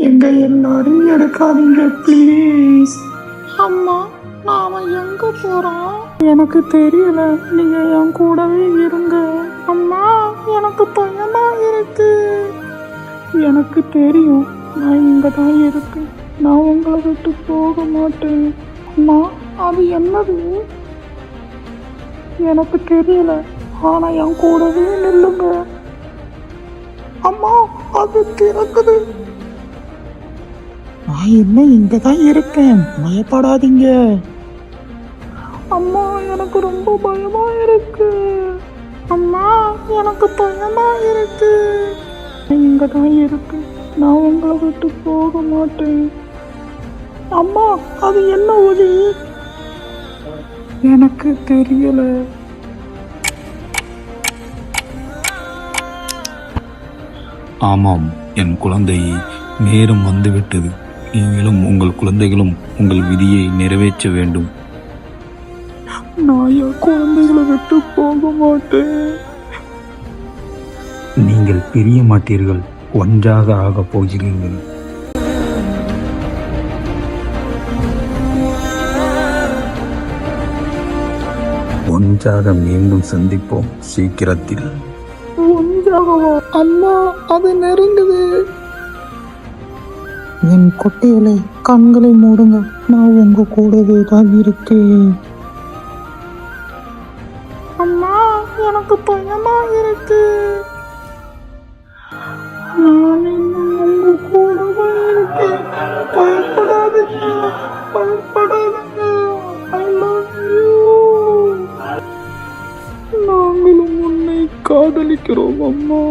எங்க எல்லாரும் எடுக்காதீங்க ப்ளீஸ். அம்மா, நாம எங்க போறோம்? எனக்கு தெரியல, நீங்க என் கூடவே இருங்க. அம்மா, எனக்கு பயமா இருக்கு. எனக்கு தெரியும், நான் இங்க தான் இருக்கேன். நான் உங்களை விட்டு போக மாட்டேன். அம்மா, அது என்னது? எனக்கு தெரியல, ஆனா என் கூடவே நில்லுங்க. அம்மா, அது திறக்குது. நான் என்ன இங்க தான் இருக்கேன், பயப்படாதீங்க. அம்மா, எனக்கு ரொம்ப பயமா இருக்கு. அம்மா, எனக்கு பயமா இருக்கு. இங்க தான் இருக்கு, நான் உங்களை விட்டு போக மாட்டேன். அம்மா, அது என்ன ஒலி? எனக்கு தெரியல. ஆமாம், என் குழந்தை, நேரம் வந்துவிட்டது. நீங்களும் உங்கள் குழந்தைகளும் உங்கள் விதியை நிறைவேற்ற வேண்டும். நான் என் குழந்தைகளை விட்டு போக மாட்டேன். நீங்கள் பிரிய மாட்டீர்கள், ஒன்றாக ஆகப் போகிறீர்கள். ஒன்றாக மீண்டும் சந்திப்போம் சீக்கிரத்தில். ஒன்றாகவா? அம்மா, அது நெருங்குது. என் குட்டிகளை கண்களை மூடுங்க, நான் உங்க கூடவே தான் இருக்கேன். அம்மா, எனக்கு பயமா இருக்கு. நான் இன்னும் உங்க கூடவே இருக்கேன். பயப்படாதீங்க, பயப்படாதீங்க. I love you. நாங்களும் உன்னை காதலிக்கிறோம் அம்மா.